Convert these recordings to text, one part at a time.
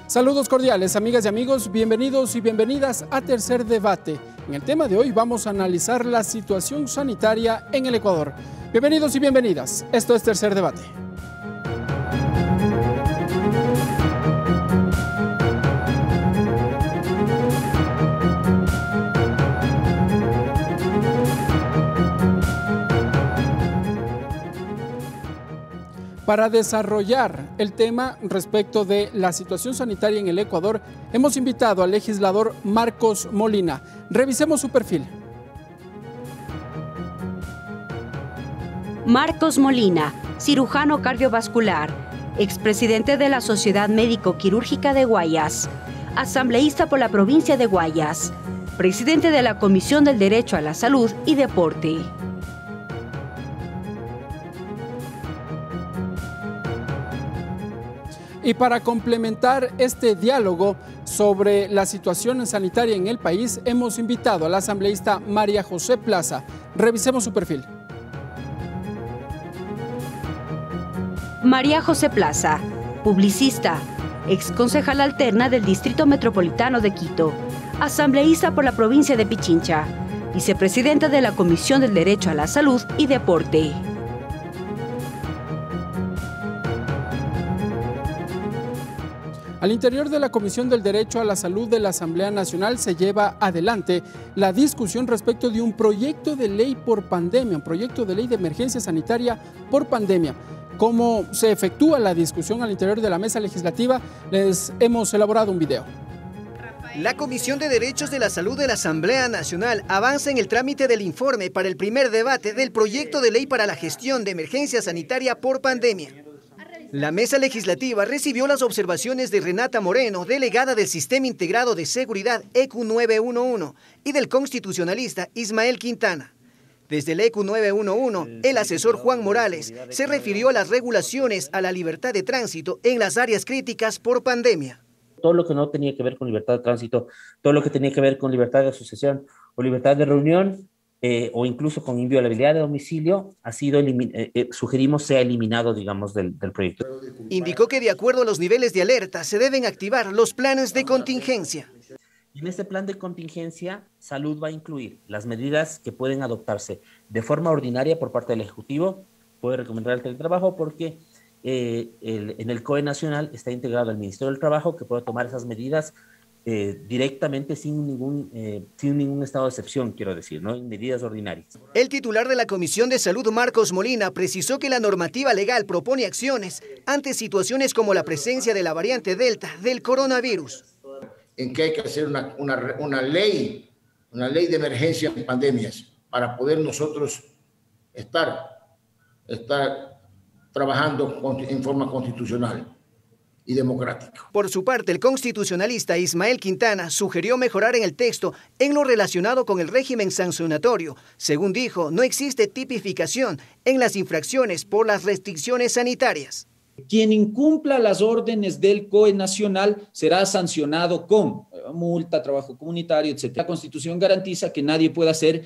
Saludos cordiales, amigas y amigos, bienvenidos y bienvenidas a Tercer Debate. En el tema de hoy vamos a analizar la situación sanitaria en el Ecuador. Bienvenidos y bienvenidas, esto es Tercer Debate. Para desarrollar el tema respecto de la situación sanitaria en el Ecuador, hemos invitado al legislador Marcos Molina. Revisemos su perfil. Marcos Molina, cirujano cardiovascular, expresidente de la Sociedad Médico-Quirúrgica de Guayas, asambleísta por la provincia de Guayas, presidente de la Comisión del Derecho a la Salud y Deporte. Y para complementar este diálogo sobre la situación sanitaria en el país, hemos invitado a la asambleísta María José Plaza. Revisemos su perfil. María José Plaza, publicista, exconcejal alterna del Distrito Metropolitano de Quito, asambleísta por la provincia de Pichincha, vicepresidenta de la Comisión del Derecho a la Salud y Deporte. Al interior de la Comisión del Derecho a la Salud de la Asamblea Nacional se lleva adelante la discusión respecto de un proyecto de ley por pandemia, un proyecto de ley de emergencia sanitaria por pandemia. ¿Cómo se efectúa la discusión al interior de la mesa legislativa? Les hemos elaborado un video. La Comisión de Derechos de la Salud de la Asamblea Nacional avanza en el trámite del informe para el primer debate del proyecto de ley para la gestión de emergencia sanitaria por pandemia. La mesa legislativa recibió las observaciones de Renata Moreno, delegada del Sistema Integrado de Seguridad ECU 911, y del constitucionalista Ismael Quintana. Desde el ECU 911, el asesor Juan Morales se refirió a las regulaciones a la libertad de tránsito en las áreas críticas por pandemia. Todo lo que no tenía que ver con libertad de tránsito, todo lo que tenía que ver con libertad de asociación o libertad de reunión, o incluso con inviolabilidad de domicilio, ha sido sugerimos sea eliminado, digamos, del proyecto. Indicó que de acuerdo a los niveles de alerta se deben activar los planes de contingencia. En este plan de contingencia, Salud va a incluir las medidas que pueden adoptarse de forma ordinaria por parte del Ejecutivo. Puede recomendar el teletrabajo porque en el COE nacional está integrado el Ministerio del Trabajo, que puede tomar esas medidas directamente sin ningún estado de excepción, quiero decir, ¿no? En medidas ordinarias. El titular de la Comisión de Salud, Marcos Molina, precisó que la normativa legal propone acciones ante situaciones como la presencia de la variante Delta del coronavirus. En que hay que hacer una ley de emergencia en pandemias para poder nosotros estar trabajando en forma constitucional y democrático. Por su parte, el constitucionalista Ismael Quintana sugirió mejorar en el texto en lo relacionado con el régimen sancionatorio. Según dijo, no existe tipificación en las infracciones por las restricciones sanitarias. Quien incumpla las órdenes del COE nacional será sancionado con multa, trabajo comunitario, etc. La Constitución garantiza que nadie pueda ser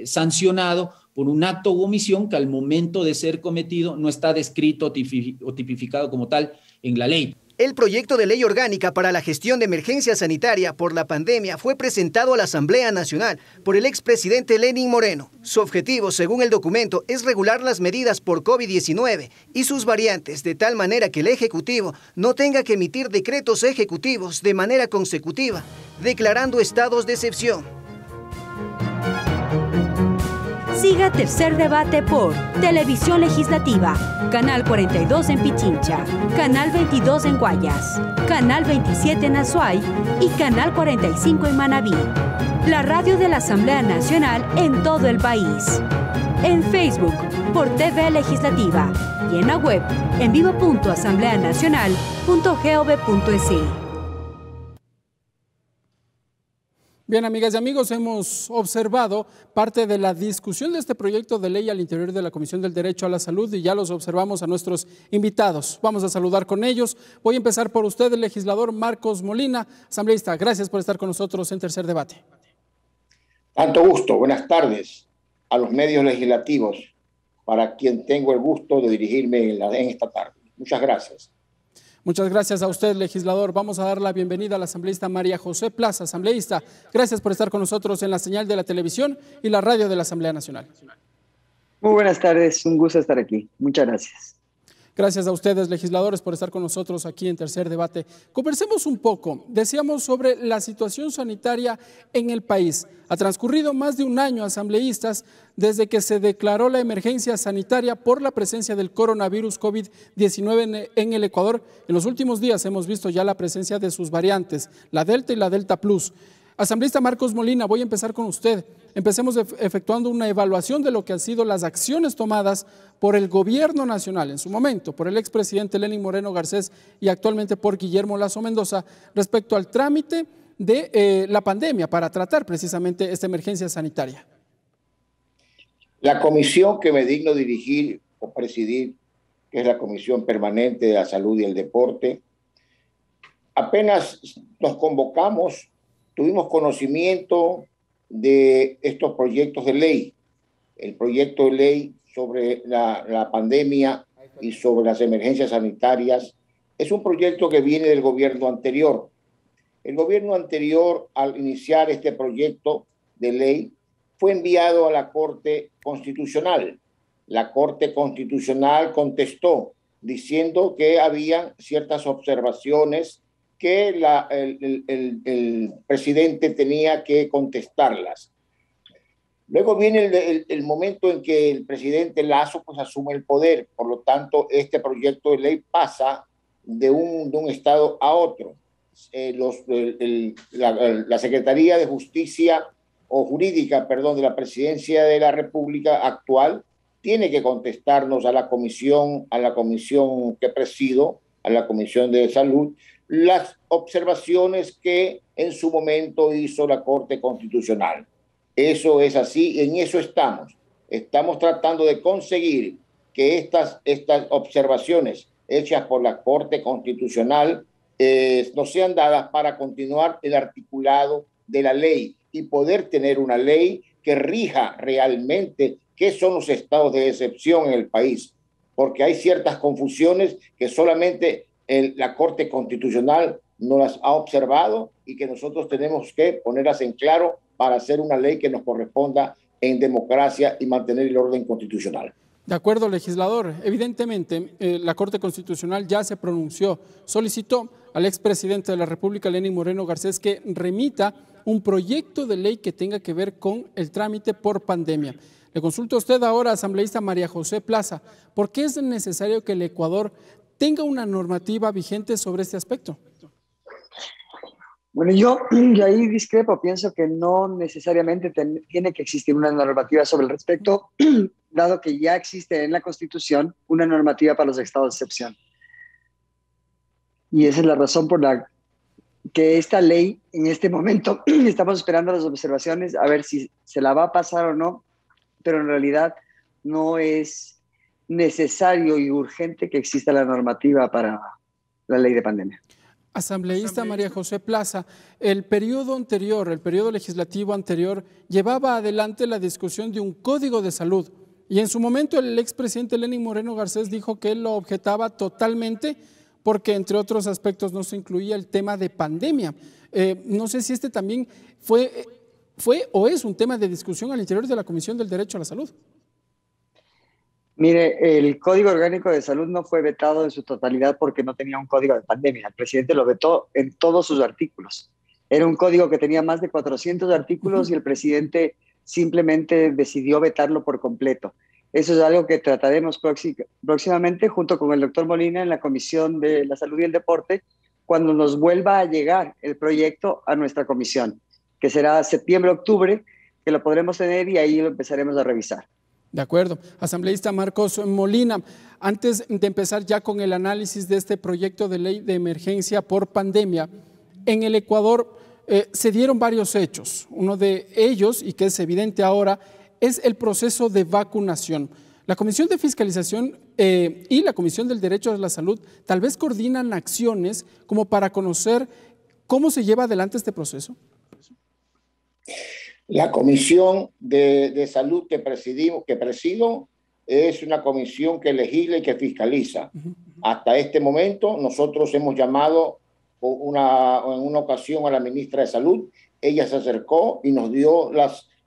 sancionado por un acto u omisión que al momento de ser cometido no está descrito o tipificado como tal en la ley. El proyecto de ley orgánica para la gestión de emergencia sanitaria por la pandemia fue presentado a la Asamblea Nacional por el expresidente Lenín Moreno. Su objetivo, según el documento, es regular las medidas por COVID-19 y sus variantes de tal manera que el Ejecutivo no tenga que emitir decretos ejecutivos de manera consecutiva, declarando estados de excepción. Siga Tercer Debate por Televisión Legislativa, Canal 42 en Pichincha, Canal 22 en Guayas, Canal 27 en Azuay y Canal 45 en Manabí. La radio de la Asamblea Nacional en todo el país. En Facebook por TV Legislativa y en la web en vivo.asambleanacional.gov.es. Bien, amigas y amigos, hemos observado parte de la discusión de este proyecto de ley al interior de la Comisión del Derecho a la Salud y ya los observamos a nuestros invitados. Vamos a saludar con ellos. Voy a empezar por usted, el legislador Marcos Molina, asambleísta. Gracias por estar con nosotros en Tercer Debate. Tanto gusto. Buenas tardes a los medios legislativos para quien tengo el gusto de dirigirme en esta tarde. Muchas gracias. Muchas gracias a usted, legislador. Vamos a dar la bienvenida a la asambleísta María José Plaza. Asambleísta, gracias por estar con nosotros en la señal de la televisión y la radio de la Asamblea Nacional. Muy buenas tardes, un gusto estar aquí. Muchas gracias. Gracias a ustedes, legisladores, por estar con nosotros aquí en Tercer Debate. Conversemos un poco. Decíamos sobre la situación sanitaria en el país. Ha transcurrido más de un año, asambleístas, desde que se declaró la emergencia sanitaria por la presencia del coronavirus COVID-19 en el Ecuador. En los últimos días hemos visto ya la presencia de sus variantes, la Delta y la Delta Plus. Asambleísta Marcos Molina, voy a empezar con usted. Empecemos efectuando una evaluación de lo que han sido las acciones tomadas por el gobierno nacional en su momento, por el expresidente Lenín Moreno Garcés y actualmente por Guillermo Lasso Mendoza respecto al trámite de la pandemia para tratar precisamente esta emergencia sanitaria. La comisión que me digno dirigir o presidir, que es la Comisión Permanente de la Salud y el Deporte, apenas nos convocamos, tuvimos conocimiento de estos proyectos de ley, el proyecto de ley sobre la pandemia y sobre las emergencias sanitarias. Es un proyecto que viene del gobierno anterior. El gobierno anterior, al iniciar este proyecto de ley, fue enviado a la Corte Constitucional. La Corte Constitucional contestó diciendo que había ciertas observaciones que el presidente tenía que contestarlas. Luego viene el momento en que el presidente Lasso pues, asume el poder. Por lo tanto, este proyecto de ley pasa de un estado a otro. La Secretaría de Justicia o Jurídica, perdón, de la Presidencia de la República actual tiene que contestarnos a la comisión que presido, a la Comisión de Salud, las observaciones que en su momento hizo la Corte Constitucional. Eso es así y en eso estamos. Estamos tratando de conseguir que estas observaciones hechas por la Corte Constitucional nos sean dadas para continuar el articulado de la ley y poder tener una ley que rija realmente qué son los estados de excepción en el país. Porque hay ciertas confusiones que solamente la Corte Constitucional no las ha observado y que nosotros tenemos que ponerlas en claro para hacer una ley que nos corresponda en democracia y mantener el orden constitucional. De acuerdo, legislador. Evidentemente, la Corte Constitucional ya se pronunció, solicitó al expresidente de la República, Lenín Moreno Garcés, que remita un proyecto de ley que tenga que ver con el trámite por pandemia. Le consulto a usted ahora, asambleísta María José Plaza, ¿por qué es necesario que el Ecuador tenga una normativa vigente sobre este aspecto? Bueno, yo ahí discrepo, pienso que no necesariamente tiene que existir una normativa sobre el respecto, dado que ya existe en la Constitución una normativa para los estados de excepción. Y esa es la razón por la que esta ley, en este momento, estamos esperando las observaciones, a ver si se la va a pasar o no, pero en realidad no es necesario y urgente que exista la normativa para la ley de pandemia. Asambleísta María José Plaza, el periodo anterior, el periodo legislativo anterior, llevaba adelante la discusión de un código de salud y en su momento el expresidente Lenín Moreno Garcés dijo que él lo objetaba totalmente porque entre otros aspectos no se incluía el tema de pandemia. No sé si este también fue o es un tema de discusión al interior de la Comisión del Derecho a la Salud. Mire, el Código Orgánico de Salud no fue vetado en su totalidad porque no tenía un código de pandemia. El presidente lo vetó en todos sus artículos. Era un código que tenía más de 400 artículos y el presidente simplemente decidió vetarlo por completo. Eso es algo que trataremos próximamente junto con el doctor Molina en la Comisión de la Salud y el Deporte cuando nos vuelva a llegar el proyecto a nuestra comisión, que será septiembre-octubre, que lo podremos tener y ahí lo empezaremos a revisar. De acuerdo. Asambleísta Marcos Molina, antes de empezar ya con el análisis de este proyecto de ley de emergencia por pandemia, en el Ecuador se dieron varios hechos. Uno de ellos, y que es evidente ahora, es el proceso de vacunación. La Comisión de Fiscalización y la Comisión del Derecho a la Salud tal vez coordinan acciones como para conocer cómo se lleva adelante este proceso. La Comisión de Salud que presido es una comisión que legisla y que fiscaliza. Hasta este momento nosotros hemos llamado en una ocasión a la ministra de Salud. Ella se acercó y nos dio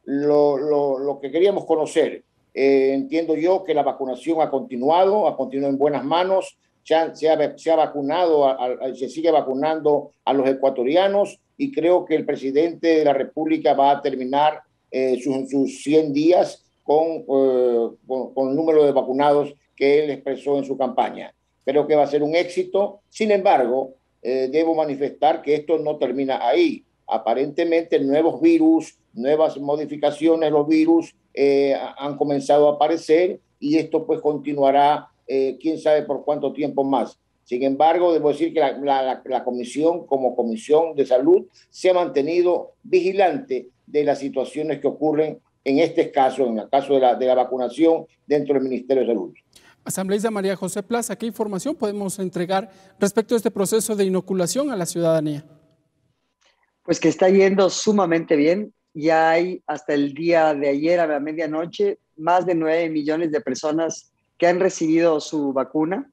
lo que queríamos conocer. Entiendo yo que la vacunación ha continuado en buenas manos. Se ha vacunado, se sigue vacunando a los ecuatorianos, y creo que el presidente de la República va a terminar sus 100 días con el número de vacunados que él expresó en su campaña. Creo que va a ser un éxito. Sin embargo, debo manifestar que esto no termina ahí. Aparentemente nuevos virus, nuevas modificaciones de los virus han comenzado a aparecer, y esto pues continuará quién sabe por cuánto tiempo más. Sin embargo, debo decir que la comisión, como comisión de salud, se ha mantenido vigilante de las situaciones que ocurren en este caso, en el caso de la vacunación dentro del Ministerio de Salud. Asambleísta María José Plaza, ¿qué información podemos entregar respecto a este proceso de inoculación a la ciudadanía? Pues que está yendo sumamente bien. Ya hay hasta el día de ayer a la medianoche más de 9 millones de personas que han recibido su vacuna.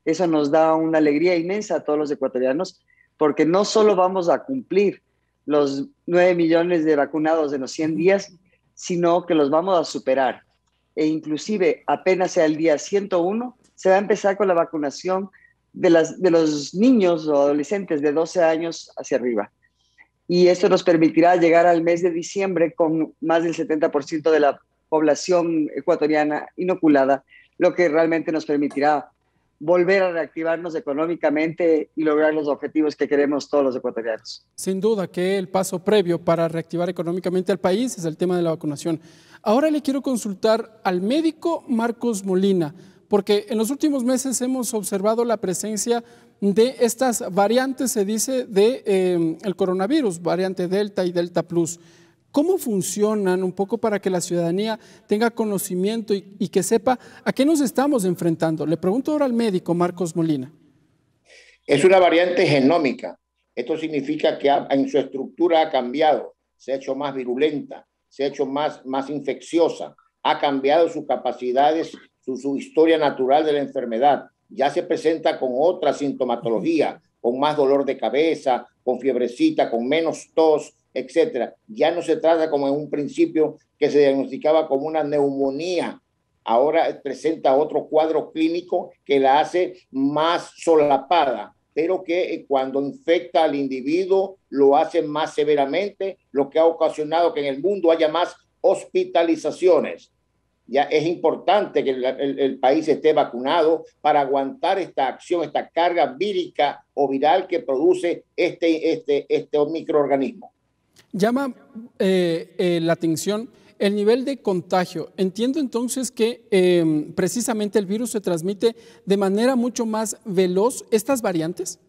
Eso nos da una alegría inmensa a todos los ecuatorianos, porque no solo vamos a cumplir los 9 millones de vacunados en los 100 días, sino que los vamos a superar. E inclusive apenas sea el día 101, se va a empezar con la vacunación de los niños o adolescentes de 12 años hacia arriba. Y esto nos permitirá llegar al mes de diciembre con más del 70% de la población ecuatoriana inoculada, lo que realmente nos permitirá volver a reactivarnos económicamente y lograr los objetivos que queremos todos los ecuatorianos. Sin duda que el paso previo para reactivar económicamente al país es el tema de la vacunación. Ahora le quiero consultar al médico Marcos Molina, porque en los últimos meses hemos observado la presencia de estas variantes, se dice, el coronavirus, variante Delta y Delta Plus. ¿Cómo funcionan un poco para que la ciudadanía tenga conocimiento y que sepa a qué nos estamos enfrentando? Le pregunto ahora al médico Marcos Molina. Es una variante genómica. Esto significa que en su estructura ha cambiado, se ha hecho más virulenta, se ha hecho más infecciosa, ha cambiado sus capacidades, su historia natural de la enfermedad. Ya se presenta con otra sintomatología, con más dolor de cabeza, con fiebrecita, con menos tos, etcétera. Ya no se trata como en un principio que se diagnosticaba como una neumonía. Ahora presenta otro cuadro clínico que la hace más solapada, pero que cuando infecta al individuo lo hace más severamente, lo que ha ocasionado que en el mundo haya más hospitalizaciones. Ya es importante que el país esté vacunado para aguantar esta acción, esta carga vírica o viral que produce este microorganismo. Llama la atención el nivel de contagio. Entiendo entonces que precisamente el virus se transmite de manera mucho más veloz. ¿Estas variantes?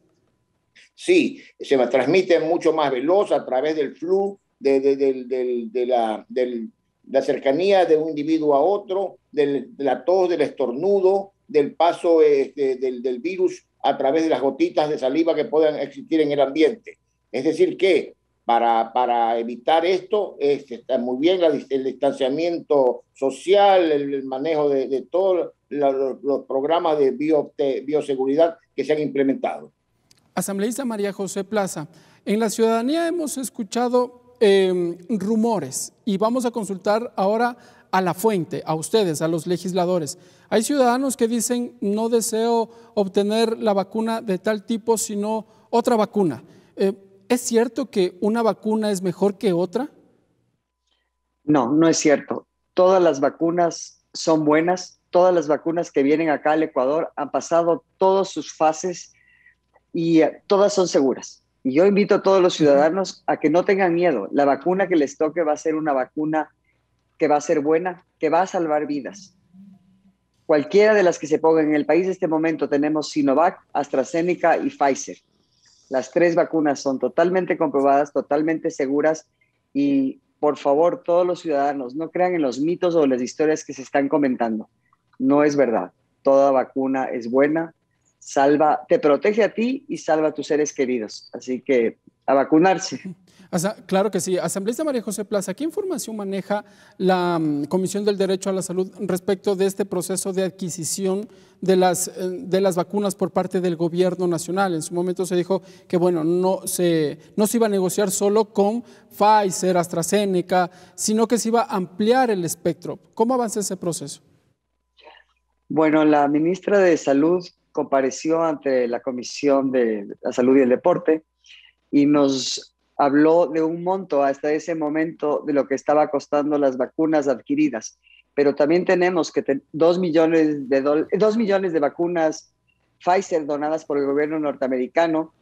Sí, se transmite mucho más veloz a través del flujo, de la cercanía de un individuo a otro, de la tos, del estornudo, del paso del virus a través de las gotitas de saliva que puedan existir en el ambiente. Es decir que para evitar esto está muy bien el distanciamiento social, el manejo de todos los programas de bioseguridad que se han implementado. Asambleísta María José Plaza, en la ciudadanía hemos escuchado rumores y vamos a consultar ahora a la fuente, a ustedes, a los legisladores. Hay ciudadanos que dicen no deseo obtener la vacuna de tal tipo, sino otra vacuna. ¿Es cierto que una vacuna es mejor que otra? No, no es cierto. Todas las vacunas son buenas. Todas las vacunas que vienen acá al Ecuador han pasado todas sus fases y todas son seguras. Y yo invito a todos los ciudadanos a que no tengan miedo. La vacuna que les toque va a ser una vacuna que va a ser buena, que va a salvar vidas. Cualquiera de las que se pongan en el país en este momento, tenemos Sinovac, AstraZeneca y Pfizer. Las 3 vacunas son totalmente comprobadas, totalmente seguras, y por favor, todos los ciudadanos no crean en los mitos o las historias que se están comentando. No es verdad. Toda vacuna es buena, te protege a ti y salva a tus seres queridos. Así que a vacunarse. Claro que sí. Asambleísta María José Plaza, ¿qué información maneja la Comisión del Derecho a la Salud respecto de este proceso de adquisición de las vacunas por parte del gobierno nacional? En su momento se dijo que bueno, no se iba a negociar solo con Pfizer, AstraZeneca, sino que se iba a ampliar el espectro. ¿Cómo avanza ese proceso? Bueno, la ministra de Salud compareció ante la Comisión de la Salud y el Deporte y nos habló de un monto hasta ese momento de lo que estaba costando las vacunas adquiridas, pero también tenemos que 2 millones de vacunas Pfizer donadas por el gobierno norteamericano.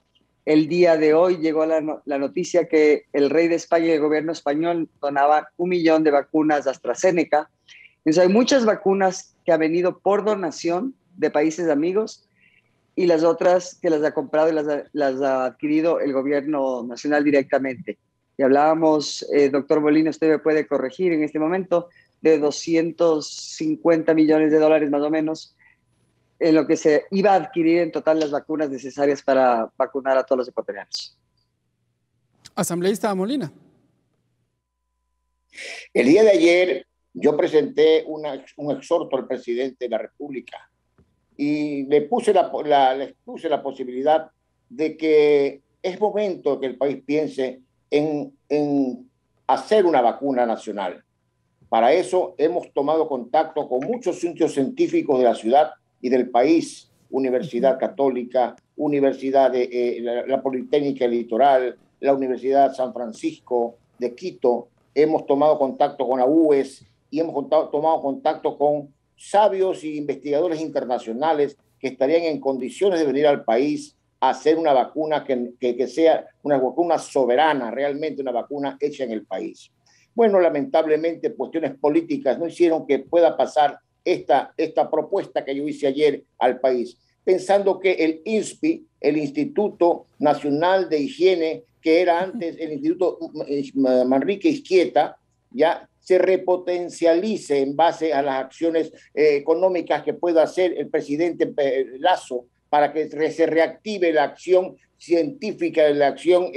El día de hoy llegó la noticia que el rey de España y el gobierno español donaban 1 millón de vacunas de AstraZeneca. Entonces hay muchas vacunas que han venido por donación de países amigos y las otras que las ha comprado y las ha adquirido el gobierno nacional directamente. Y hablábamos, doctor Molina, usted me puede corregir en este momento, de 250 millones de dólares más o menos, en lo que se iba a adquirir en total las vacunas necesarias para vacunar a todos los ecuatorianos. Asambleísta Molina. El día de ayer yo presenté un exhorto al presidente de la República y le puse la posibilidad de que es momento que el país piense en hacer una vacuna nacional. Para eso hemos tomado contacto con muchos centros científicos de la ciudad y del país, Universidad Católica, Universidad de la Politécnica Litoral, la Universidad San Francisco de Quito. Hemos tomado contacto con la UES y hemos tomado contacto con sabios y investigadores internacionales que estarían en condiciones de venir al país a hacer una vacuna que sea una vacuna soberana, realmente una vacuna hecha en el país. Bueno, lamentablemente cuestiones políticas no hicieron que pueda pasar esta propuesta que yo hice ayer al país, pensando que el INSPI, el Instituto Nacional de Higiene, que era antes el Instituto Manrique Izquieta, ya se repotencialice en base a las acciones económicas que pueda hacer el presidente Lasso para que se reactive la acción científica, la acción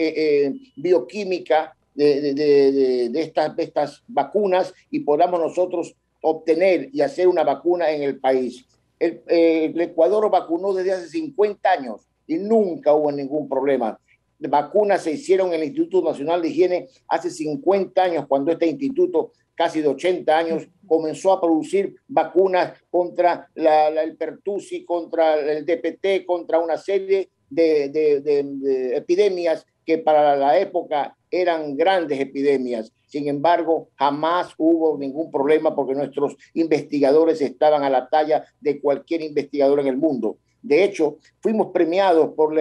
bioquímica de estas vacunas y podamos nosotros obtener y hacer una vacuna en el país. El Ecuador vacunó desde hace 50 años y nunca hubo ningún problema. Vacunas se hicieron en el Instituto Nacional de Higiene hace 50 años, cuando este instituto, casi de 80 años, comenzó a producir vacunas contra el pertussis, contra el DPT, contra una serie de epidemias que para la época eran grandes epidemias. Sin embargo, jamás hubo ningún problema porque nuestros investigadores estaban a la talla de cualquier investigador en el mundo. De hecho, fuimos premiados por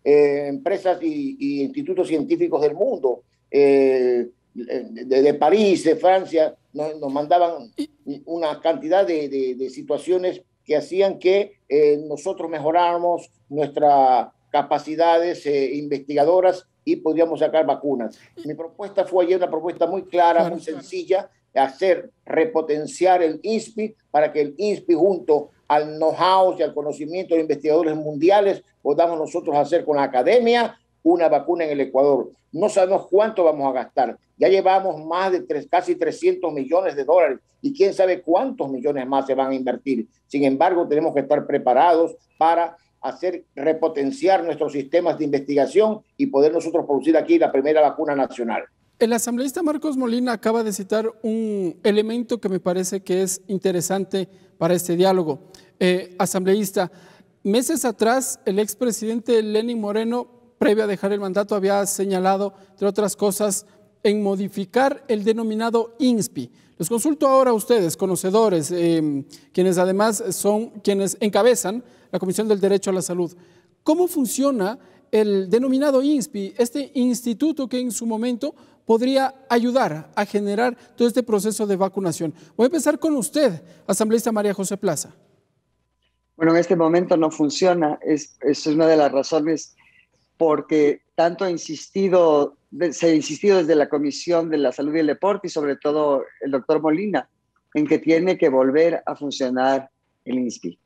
empresas y institutos científicos del mundo, de París, de Francia, nos mandaban una cantidad de situaciones que hacían que nosotros mejoráramos nuestras capacidades investigadoras y podríamos sacar vacunas. Mi propuesta fue ayer una propuesta muy clara, muy sencilla, repotenciar el INSPI para que el INSPI junto al know-how y al conocimiento de investigadores mundiales podamos nosotros hacer con la academia una vacuna en el Ecuador. No sabemos cuánto vamos a gastar. Ya llevamos más de casi 300 millones de dólares y quién sabe cuántos millones más se van a invertir. Sin embargo, tenemos que estar preparados para repotenciar nuestros sistemas de investigación y poder nosotros producir aquí la primera vacuna nacional. El asambleísta Marcos Molina acaba de citar un elemento que me parece que es interesante para este diálogo. Asambleísta, meses atrás el expresidente Lenín Moreno, previo a dejar el mandato, había señalado, entre otras cosas, en modificar el denominado INSPI. Les consulto ahora a ustedes, conocedores, quienes además son quienes encabezan la Comisión del Derecho a la Salud. ¿Cómo funciona el denominado INSPI, este instituto que en su momento podría ayudar a generar todo este proceso de vacunación? Voy a empezar con usted, asambleísta María José Plaza. Bueno, en este momento no funciona. Es una de las razones porque tanto se ha insistido desde la Comisión de la Salud y el Deporte y sobre todo el doctor Molina en que tiene que volver a funcionar el INSPI.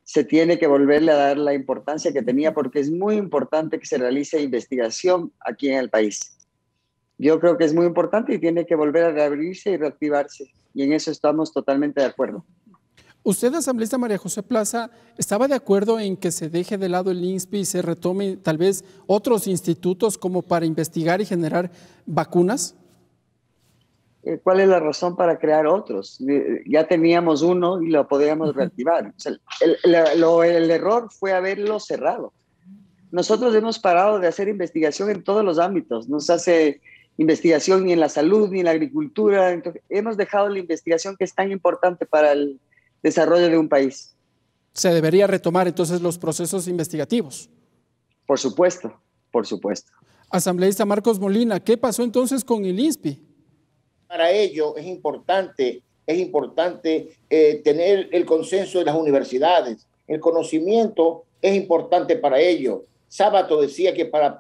se tiene que volverle a dar la importancia que tenía, porque es muy importante que se realice investigación aquí en el país. Yo creo que es muy importante y tiene que volver a reabrirse y reactivarse, y en eso estamos totalmente de acuerdo. ¿Usted, asambleísta María José Plaza, estaba de acuerdo en que se deje de lado el INSPI y se retome tal vez otros institutos como para investigar y generar vacunas? ¿Cuál es la razón para crear otros? Ya teníamos uno y lo podíamos reactivar. O sea, el error fue haberlo cerrado. Nosotros hemos parado de hacer investigación en todos los ámbitos. No se hace investigación ni en la salud ni en la agricultura. Entonces, hemos dejado la investigación que es tan importante para el desarrollo de un país. ¿Se debería retomar entonces los procesos investigativos? Por supuesto, por supuesto. Asambleísta Marcos Molina, ¿qué pasó entonces con el INSPI? Para ello es importante tener el consenso de las universidades. El conocimiento es importante para ello. Sábato decía que para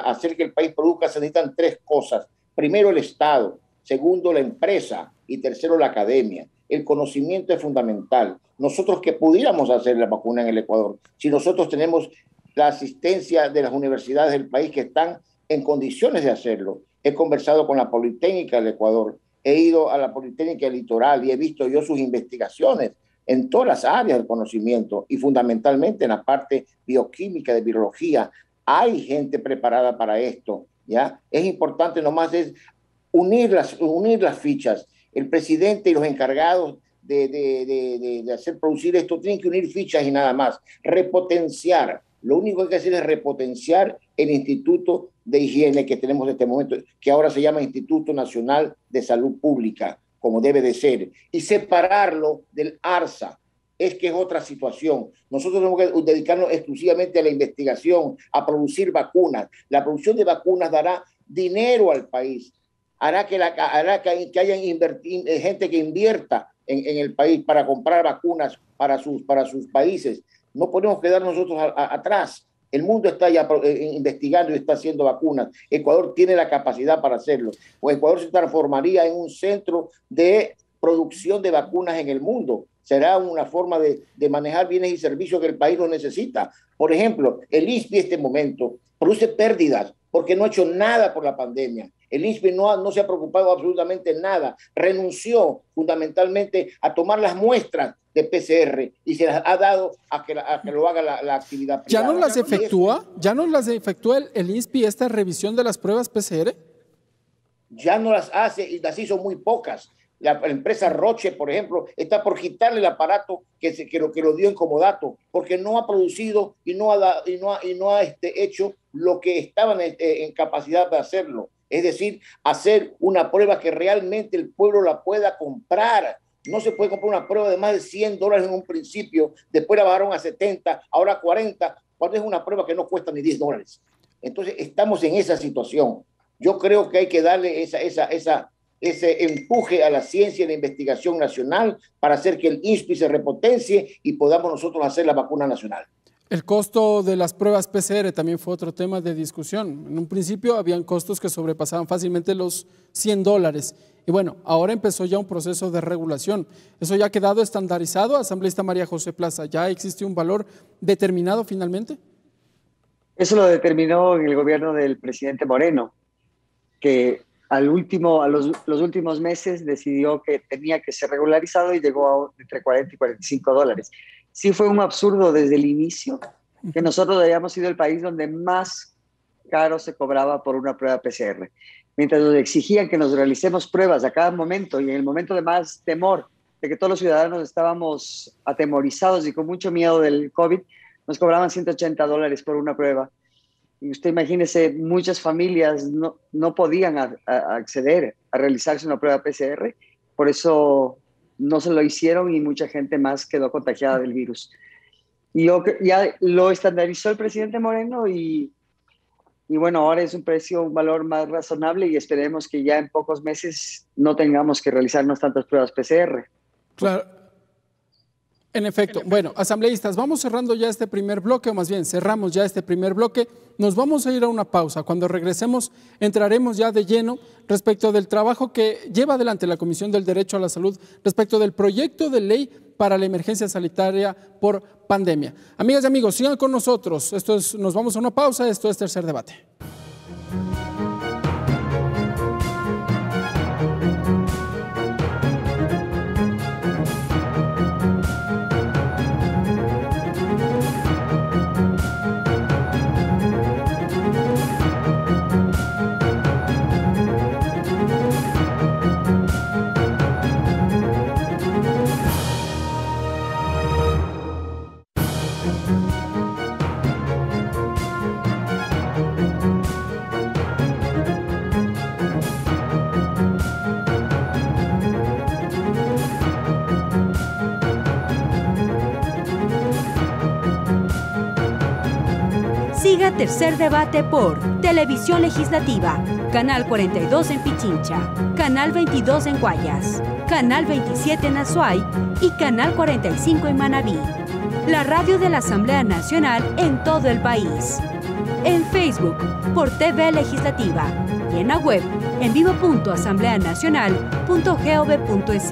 hacer que el país produzca, se necesitan 3 cosas. Primero, el Estado. Segundo, la empresa. Y tercero, la academia. El conocimiento es fundamental. Nosotros que pudiéramos hacer la vacuna en el Ecuador, si nosotros tenemos la asistencia de las universidades del país que están en condiciones de hacerlo. He conversado con la Politécnica del Ecuador, he ido a la Politécnica del Litoral y he visto yo sus investigaciones en todas las áreas del conocimiento y fundamentalmente en la parte bioquímica, de virología. Hay gente preparada para esto, ¿ya? Es importante nomás es unir las fichas. El presidente y los encargados de hacer producir esto tienen que unir fichas y nada más. Repotenciar. Lo único que hay que hacer es repotenciar el Instituto de Higiene que tenemos en este momento, que ahora se llama Instituto Nacional de Salud Pública, como debe de ser, y separarlo del ARSA. Es que es otra situación. Nosotros tenemos que dedicarnos exclusivamente a la investigación, a producir vacunas. La producción de vacunas dará dinero al país, hará que haya gente que invierta en el país para comprar vacunas para sus países. No podemos quedar nosotros atrás. El mundo está ya investigando y está haciendo vacunas. Ecuador tiene la capacidad para hacerlo. O Ecuador se transformaría en un centro de producción de vacunas en el mundo. Será una forma de manejar bienes y servicios que el país lo necesita. Por ejemplo, el INSPI en este momento produce pérdidas porque no ha hecho nada por la pandemia. El INSPI no se ha preocupado absolutamente nada. Renunció fundamentalmente a tomar las muestras de PCR y se las ha dado a que lo haga la actividad privada. ¿Ya no las efectúa? ¿Ya no las efectúa el INSPI esta revisión de las pruebas PCR? Ya no las hace y las hizo muy pocas. La empresa Roche, por ejemplo, está por quitarle el aparato que lo dio en comodato, porque no ha producido y no ha hecho lo que estaban en capacidad de hacerlo. Es decir, hacer una prueba que realmente el pueblo la pueda comprar. No se puede comprar una prueba de más de $100 en un principio, después la bajaron a 70, ahora 40, cuando es una prueba que no cuesta ni $10. Entonces, estamos en esa situación. Yo creo que hay que darle ese empuje a la ciencia y la investigación nacional para hacer que el INSPI se repotencie y podamos nosotros hacer la vacuna nacional. El costo de las pruebas PCR también fue otro tema de discusión. En un principio habían costos que sobrepasaban fácilmente los $100. Y bueno, ahora empezó ya un proceso de regulación. ¿Eso ya ha quedado estandarizado, asambleísta María José Plaza? ¿Ya existe un valor determinado finalmente? Eso lo determinó en el gobierno del presidente Moreno, que los últimos meses decidió que tenía que ser regularizado y llegó a entre $40 y $45. Sí fue un absurdo desde el inicio que nosotros hayamos sido el país donde más caro se cobraba por una prueba PCR. Mientras nos exigían que nos realicemos pruebas a cada momento y en el momento de más temor, de que todos los ciudadanos estábamos atemorizados y con mucho miedo del COVID, nos cobraban $180 por una prueba. Y usted imagínese, muchas familias no podían acceder a realizarse una prueba PCR, por eso no se lo hicieron y mucha gente más quedó contagiada del virus. Y ya lo estandarizó el presidente Moreno y bueno, ahora es un valor más razonable y esperemos que ya en pocos meses no tengamos que realizarnos tantas pruebas PCR. Claro. En efecto. Bueno, asambleístas, vamos cerrando ya este primer bloque, o más bien cerramos ya este primer bloque. Nos vamos a ir a una pausa. Cuando regresemos entraremos ya de lleno respecto del trabajo que lleva adelante la Comisión del Derecho a la Salud respecto del proyecto de ley para la emergencia sanitaria por pandemia. Amigas y amigos, sigan con nosotros. Nos vamos a una pausa. Esto es Tercer Debate. Siga Tercer Debate por Televisión Legislativa, Canal 42 en Pichincha, Canal 22 en Guayas, Canal 27 en Azuay y Canal 45 en Manabí. La radio de la Asamblea Nacional en todo el país. En Facebook por TV Legislativa y en la web en vivo.asambleanacional.gov.es.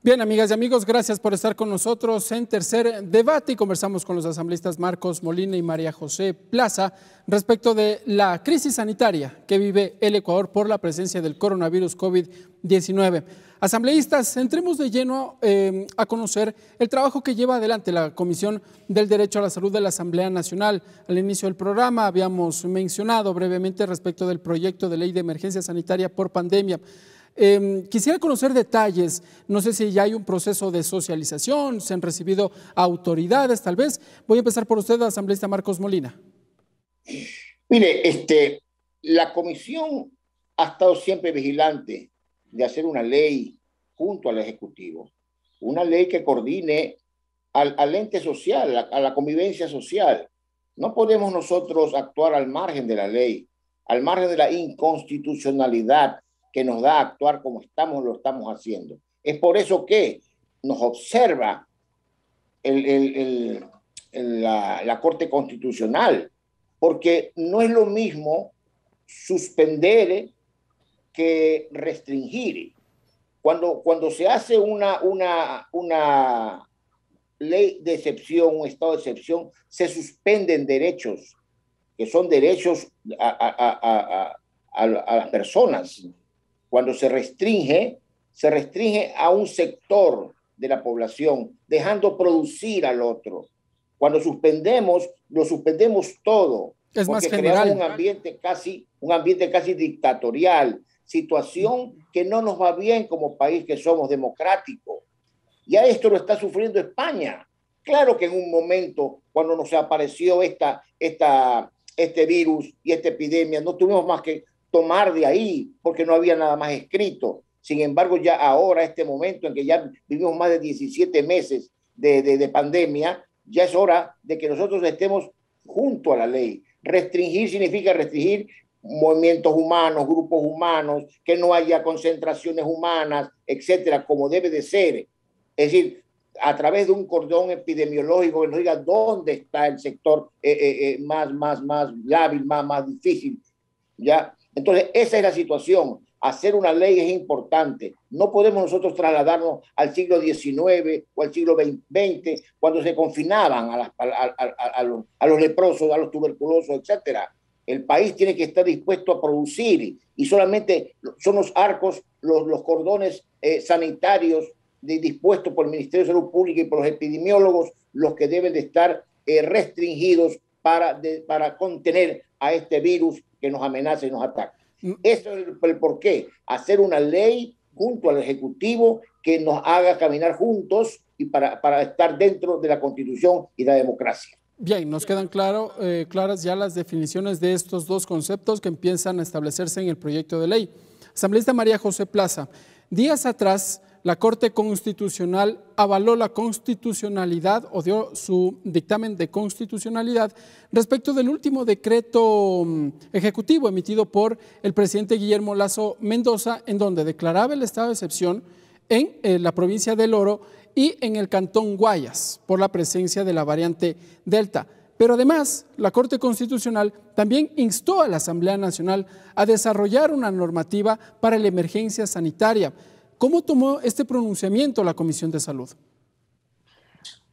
Bien, amigas y amigos, gracias por estar con nosotros en Tercer Debate y conversamos con los asambleístas Marcos Molina y María José Plaza respecto de la crisis sanitaria que vive el Ecuador por la presencia del coronavirus COVID-19. Asambleístas, entremos de lleno a conocer el trabajo que lleva adelante la Comisión del Derecho a la Salud de la Asamblea Nacional. Al inicio del programa habíamos mencionado brevemente respecto del proyecto de ley de emergencia sanitaria por pandemia. Quisiera conocer detalles, no sé si ya hay un proceso de socialización, se han recibido autoridades tal vez. Voy a empezar por usted, asambleísta Marcos Molina. Mire, la comisión ha estado siempre vigilante de hacer una ley junto al Ejecutivo, una ley que coordine al ente social, a la convivencia social. No podemos nosotros actuar al margen de la ley, al margen de la inconstitucionalidad que nos da actuar como lo estamos haciendo. Es por eso que nos observa la Corte Constitucional, porque no es lo mismo suspender que restringir. Cuando se hace una ley de excepción, un estado de excepción, se suspenden derechos, que son derechos a las personas. Cuando se restringe a un sector de la población, dejando producir al otro. Cuando suspendemos, lo suspendemos todo. Es más general. Creamos un ambiente casi dictatorial, situación que no nos va bien como país que somos democrático. Ya esto lo está sufriendo España. Claro que en un momento, cuando nos apareció este virus y esta epidemia, no tuvimos más que tomar de ahí, porque no había nada más escrito. Sin embargo, ya ahora, este momento en que ya vivimos más de 17 meses de pandemia, ya es hora de que nosotros estemos junto a la ley. Restringir significa restringir movimientos humanos, grupos humanos, que no haya concentraciones humanas, etcétera, como debe de ser. Es decir, a través de un cordón epidemiológico que nos diga dónde está el sector más lábil, más difícil, ¿ya? Entonces, esa es la situación. Hacer una ley es importante. No podemos nosotros trasladarnos al siglo XIX o al siglo XX, cuando se confinaban a los leprosos, a los tuberculosos, etc. El país tiene que estar dispuesto a producir y solamente son los arcos, los cordones sanitarios dispuestos por el Ministerio de Salud Pública y por los epidemiólogos los que deben de estar restringidos para contener a este virus que nos amenaza y nos ataca. Eso es el porqué. Hacer una ley junto al Ejecutivo que nos haga caminar juntos y para estar dentro de la Constitución y la democracia. Bien, nos quedan claras ya las definiciones de estos dos conceptos que empiezan a establecerse en el proyecto de ley. Asambleísta María José Plaza, días atrás la Corte Constitucional avaló la constitucionalidad o dio su dictamen de constitucionalidad respecto del último decreto ejecutivo emitido por el presidente Guillermo Lasso Mendoza, en donde declaraba el estado de excepción en la provincia del Oro y en el cantón Guayas por la presencia de la variante Delta. Pero además, la Corte Constitucional también instó a la Asamblea Nacional a desarrollar una normativa para la emergencia sanitaria. ¿Cómo tomó este pronunciamiento la Comisión de Salud?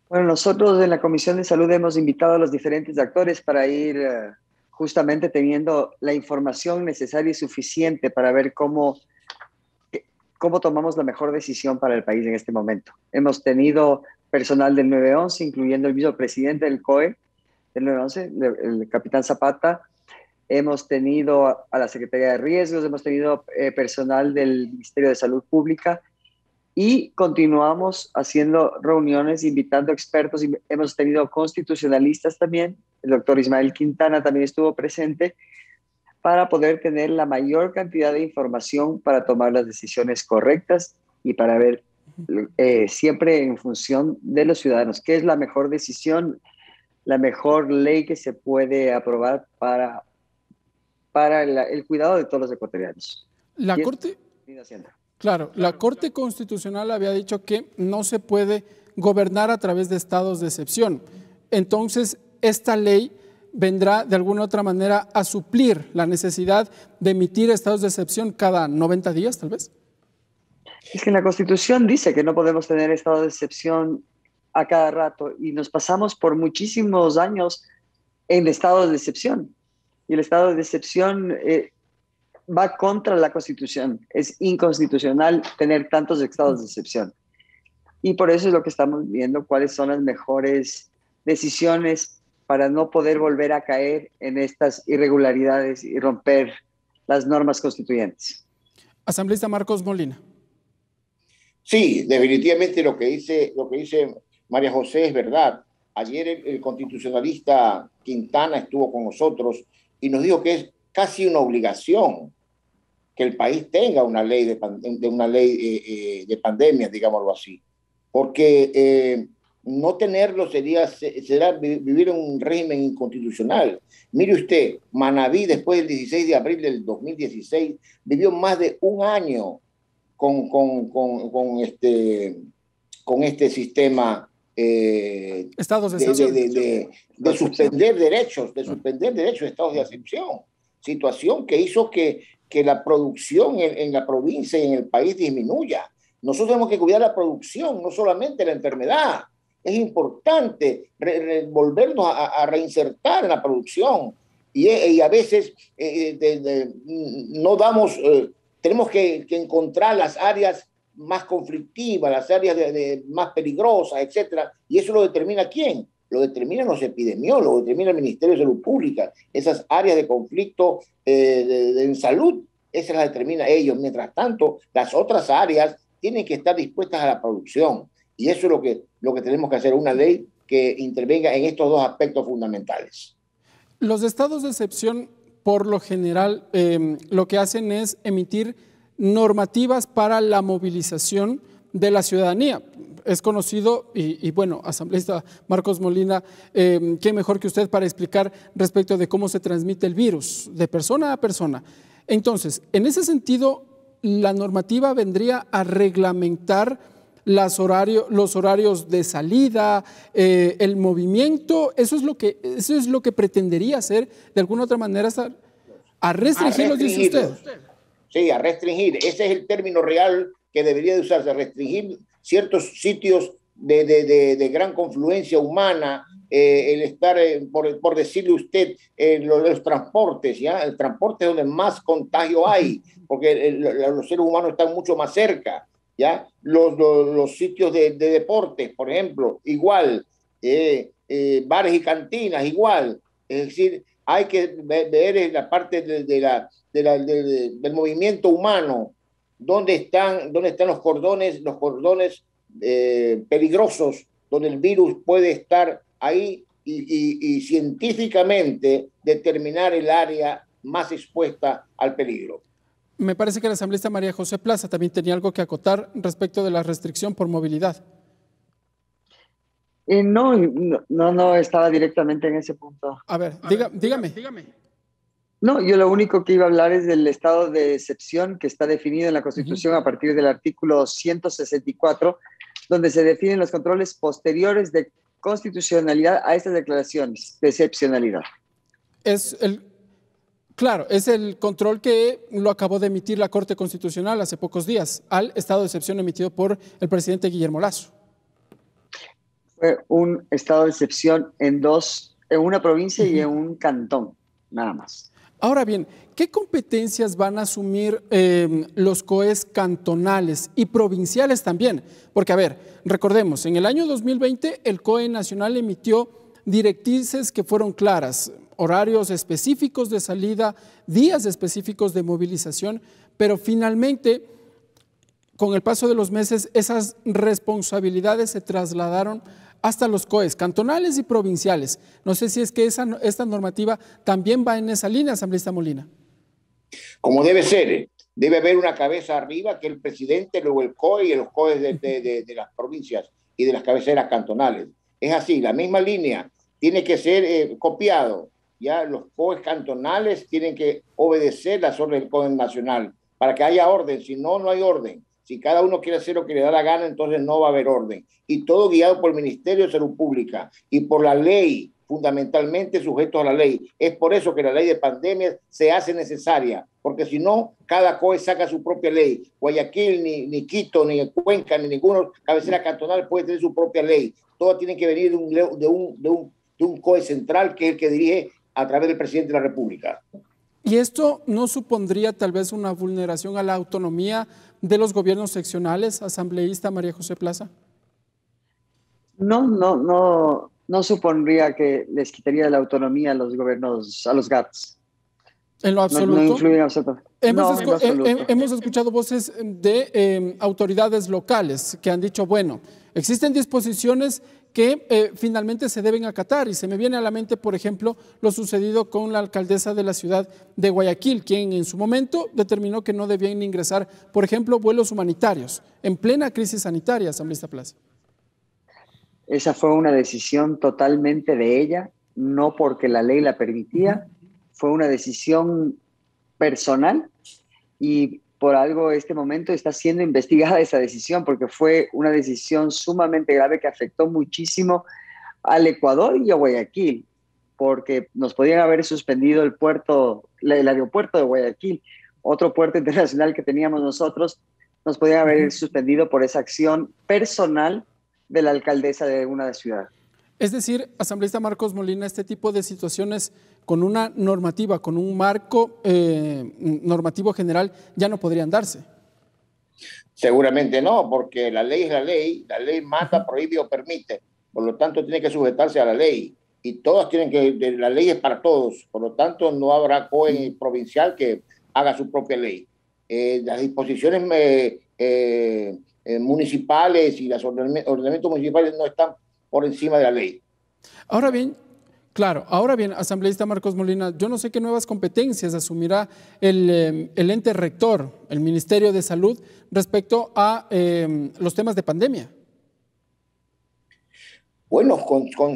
Bueno, nosotros en la Comisión de Salud hemos invitado a los diferentes actores para ir justamente teniendo la información necesaria y suficiente para ver cómo tomamos la mejor decisión para el país en este momento. Hemos tenido personal del 911, incluyendo el vicepresidente del COE, del 911, el capitán Zapata. Hemos tenido a la Secretaría de Riesgos, hemos tenido personal del Ministerio de Salud Pública y continuamos haciendo reuniones, invitando expertos. Hemos tenido constitucionalistas también. El doctor Ismael Quintana también estuvo presente para poder tener la mayor cantidad de información para tomar las decisiones correctas y para ver siempre en función de los ciudadanos qué es la mejor decisión, la mejor ley que se puede aprobar para el cuidado de todos los ecuatorianos. La Corte, claro, la Corte Constitucional había dicho que no se puede gobernar a través de estados de excepción. Entonces, esta ley vendrá de alguna u otra manera a suplir la necesidad de emitir estados de excepción cada 90 días, tal vez. Es que en la Constitución dice que no podemos tener estado de excepción a cada rato y nos pasamos por muchísimos años en estados de excepción. Y el estado de excepción va contra la Constitución. Es inconstitucional tener tantos estados de excepción. Y por eso es lo que estamos viendo, cuáles son las mejores decisiones para no poder volver a caer en estas irregularidades y romper las normas constituyentes. Asambleísta Marcos Molina. Sí, definitivamente lo que dice María José es verdad. Ayer el constitucionalista Quintana estuvo con nosotros y nos dijo que es casi una obligación que el país tenga una ley de pandemia, digámoslo así, porque no tenerlo será vivir en un régimen inconstitucional. Mire usted, Manabí después del 16 de abril del 2016 vivió más de un año con este sistema estados de suspender derechos, de estados de excepción, situación que hizo que la producción en la provincia y en el país disminuya. Nosotros tenemos que cuidar la producción, no solamente la enfermedad. Es importante volvernos a reinsertar en la producción y a veces no damos, tenemos que encontrar las áreas más conflictivas, las áreas más peligrosas, etcétera, y eso lo determina ¿quién? Lo determinan los epidemiólogos, lo determina el Ministerio de Salud Pública. Esas áreas de conflicto en salud, esas las determina ellos. Mientras tanto, las otras áreas tienen que estar dispuestas a la producción. Y eso es lo que tenemos que hacer, una ley que intervenga en estos dos aspectos fundamentales. Los estados de excepción, por lo general, lo que hacen es emitir normativas para la movilización de la ciudadanía. Es conocido, y bueno, asambleísta Marcos Molina, qué mejor que usted para explicar respecto de cómo se transmite el virus, de persona a persona. Entonces, en ese sentido, la normativa vendría a reglamentar los horarios de salida, el movimiento. Eso es lo que pretendería hacer, de alguna otra manera, a restringirlos, dice usted. Sí, a restringir. Ese es el término real que debería de usarse, restringir ciertos sitios de gran confluencia humana, el estar, por decirle usted, los transportes, ¿ya? El transporte es donde más contagio hay, porque los seres humanos están mucho más cerca, ¿ya? Los sitios de deportes, por ejemplo, igual, bares y cantinas, igual. Es decir, hay que ver la parte del movimiento humano, dónde están los cordones peligrosos, donde el virus puede estar ahí y científicamente determinar el área más expuesta al peligro. Me parece que la asambleísta María José Plaza también tenía algo que acotar respecto de la restricción por movilidad. No estaba directamente en ese punto. A ver, dígame. No, yo lo único que iba a hablar es del estado de excepción que está definido en la Constitución a partir del artículo 164, donde se definen los controles posteriores de constitucionalidad a estas declaraciones de excepcionalidad. Claro, es el control que lo acabó de emitir la Corte Constitucional hace pocos días al estado de excepción emitido por el presidente Guillermo Lasso. Fue un estado de excepción en una provincia y en un cantón, nada más. Ahora bien, ¿qué competencias van a asumir los COEs cantonales y provinciales también? Porque, a ver, recordemos, en el año 2020 el COE nacional emitió directrices que fueron claras, horarios específicos de salida, días específicos de movilización, pero finalmente, con el paso de los meses, esas responsabilidades se trasladaron hasta los COEs cantonales y provinciales. No sé si es que esta normativa también va en esa línea, asambleísta Molina. Como debe ser, debe haber una cabeza arriba que el presidente, luego el COE y los COEs de las provincias y de las cabeceras cantonales. Es así, la misma línea tiene que ser copiado. Ya los COEs cantonales tienen que obedecer las órdenes del COE nacional para que haya orden, si no, no hay orden. Si cada uno quiere hacer lo que le da la gana, entonces no va a haber orden. Y todo guiado por el Ministerio de Salud Pública y por la ley, fundamentalmente sujetos a la ley. Es por eso que la ley de pandemia se hace necesaria, porque si no, cada COE saca su propia ley. Guayaquil, ni Quito, ni Cuenca, ni ninguna cabecera cantonal puede tener su propia ley. Todas tienen que venir de un COE central, que es el que dirige a través del presidente de la República. ¿Y esto no supondría tal vez una vulneración a la autonomía de los gobiernos seccionales, asambleísta María José Plaza? No supondría que les quitaría la autonomía a los gobiernos, a los GATS. ¿En lo absoluto? No influye en absoluto. Hemos escuchado voces de autoridades locales que han dicho, bueno, existen disposiciones que finalmente se deben acatar, y se me viene a la mente, por ejemplo, lo sucedido con la alcaldesa de la ciudad de Guayaquil, quien en su momento determinó que no debían ingresar, por ejemplo, vuelos humanitarios en plena crisis sanitaria, asambleísta Plaza. Esa fue una decisión totalmente de ella, no porque la ley la permitía, fue una decisión personal, y por algo este momento está siendo investigada esa decisión, porque fue una decisión sumamente grave que afectó muchísimo al Ecuador y a Guayaquil, porque nos podían haber suspendido el aeropuerto de Guayaquil, otro puerto internacional que teníamos nosotros, nos podían haber suspendido por esa acción personal de la alcaldesa de una ciudad. Es decir, asambleísta Marcos Molina, este tipo de situaciones con una normativa, con un marco normativo general, ya no podrían darse. Seguramente no, porque la ley es la ley manda, prohíbe o permite, por lo tanto tiene que sujetarse a la ley, y todas tienen que, la ley es para todos, por lo tanto no habrá COE provincial que haga su propia ley. Las disposiciones municipales y los ordenamientos municipales no están por encima de la ley. Ahora bien, asambleísta Marcos Molina, yo no sé qué nuevas competencias asumirá el ente rector, el Ministerio de Salud, respecto a los temas de pandemia. Bueno,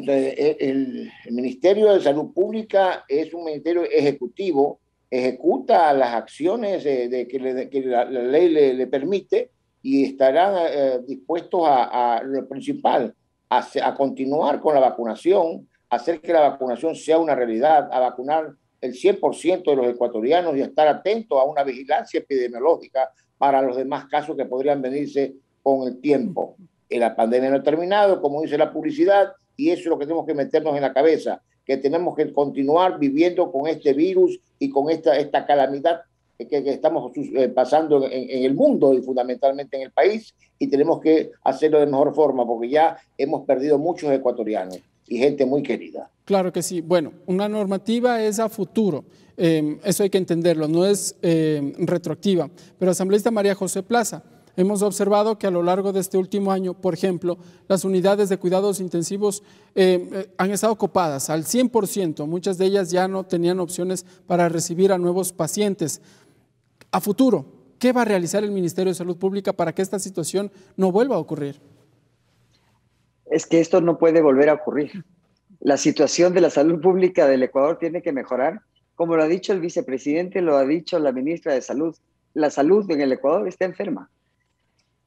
el Ministerio de Salud Pública es un ministerio ejecutivo, ejecuta las acciones que la ley le permite, y estarán dispuestos a lo principal, a continuar con la vacunación, hacer que la vacunación sea una realidad, a vacunar el 100% de los ecuatorianos y a estar atentos a una vigilancia epidemiológica para los demás casos que podrían venirse con el tiempo. La pandemia no ha terminado, como dice la publicidad, y eso es lo que tenemos que meternos en la cabeza, que tenemos que continuar viviendo con este virus y con esta calamidad que estamos pasando en el mundo y fundamentalmente en el país, y tenemos que hacerlo de mejor forma, porque ya hemos perdido muchos ecuatorianos y gente muy querida. Claro que sí. Bueno, una normativa es a futuro, eso hay que entenderlo, no es retroactiva. Pero asambleísta María José Plaza, hemos observado que a lo largo de este último año, por ejemplo, las unidades de cuidados intensivos han estado copadas al 100%, muchas de ellas ya no tenían opciones para recibir a nuevos pacientes. A futuro, ¿qué va a realizar el Ministerio de Salud Pública para que esta situación no vuelva a ocurrir? Es que esto no puede volver a ocurrir. La situación de la salud pública del Ecuador tiene que mejorar, como lo ha dicho el vicepresidente, lo ha dicho la ministra de Salud. La salud en el Ecuador está enferma.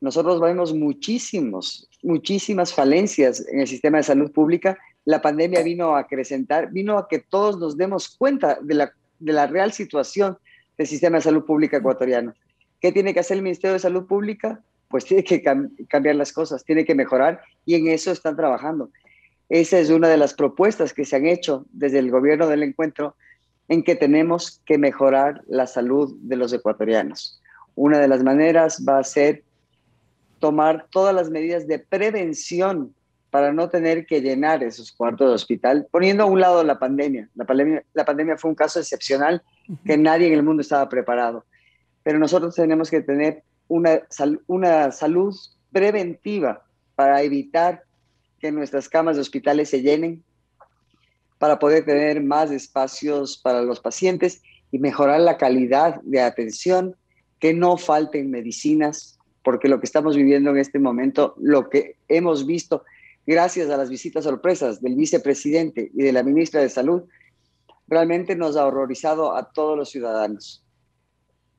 nosotros vemos muchísimas falencias en el sistema de salud pública. La pandemia vino a acrecentar, vino a que todos nos demos cuenta de la real situación del sistema de salud pública ecuatoriano. ¿Qué tiene que hacer el Ministerio de Salud Pública? Pues tiene que cambiar las cosas, tiene que mejorar, y en eso están trabajando. Esa es una de las propuestas que se han hecho desde el gobierno del encuentro, en que tenemos que mejorar la salud de los ecuatorianos. Una de las maneras va a ser tomar todas las medidas de prevención para no tener que llenar esos cuartos de hospital, poniendo a un lado la pandemia. La pandemia fue un caso excepcional que nadie en el mundo estaba preparado. Pero nosotros tenemos que tener una salud preventiva para evitar que nuestras camas de hospitales se llenen, para poder tener más espacios para los pacientes y mejorar la calidad de atención, que no falten medicinas, porque lo que estamos viviendo en este momento, lo que hemos visto gracias a las visitas sorpresas del vicepresidente y de la ministra de Salud, realmente nos ha horrorizado a todos los ciudadanos.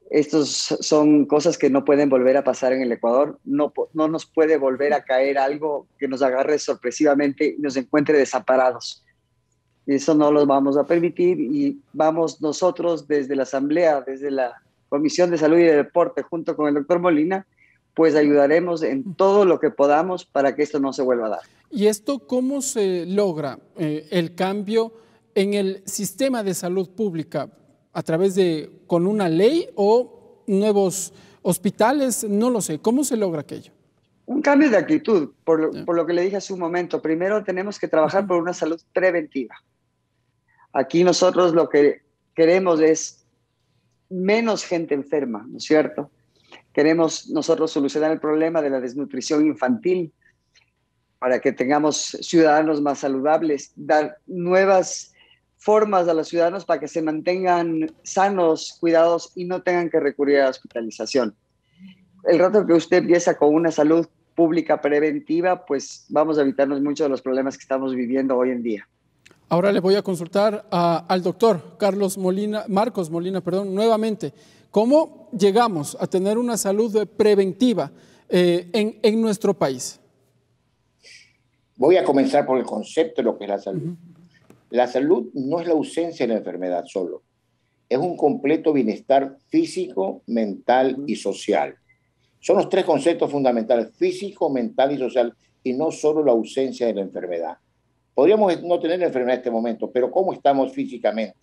Estas son cosas que no pueden volver a pasar en el Ecuador. No nos puede volver a caer algo que nos agarre sorpresivamente y nos encuentre desamparados. Y eso no lo vamos a permitir, y vamos nosotros desde la Asamblea, desde la Comisión de Salud y de Deporte, junto con el doctor Molina, pues ayudaremos en todo lo que podamos para que esto no se vuelva a dar. ¿Y esto cómo se logra el cambio en el sistema de salud pública? ¿A través con una ley o nuevos hospitales? No lo sé. ¿Cómo se logra aquello? Un cambio de actitud, por lo que le dije hace un momento. Primero tenemos que trabajar por una salud preventiva. Aquí nosotros lo que queremos es menos gente enferma, ¿no es cierto? Queremos nosotros solucionar el problema de la desnutrición infantil para que tengamos ciudadanos más saludables, dar nuevas formas a los ciudadanos para que se mantengan sanos, cuidados y no tengan que recurrir a la hospitalización. El rato que usted empieza con una salud pública preventiva, pues vamos a evitarnos muchos de los problemas que estamos viviendo hoy en día. Ahora le voy a consultar al doctor Marcos Molina, nuevamente. ¿Cómo llegamos a tener una salud preventiva en nuestro país? Voy a comenzar por el concepto de lo que es la salud. La salud no es la ausencia de la enfermedad solo. Es un completo bienestar físico, mental y social. Son los tres conceptos fundamentales: físico, mental y social, y no solo la ausencia de la enfermedad. Podríamos no tener la enfermedad en este momento, pero ¿cómo estamos físicamente?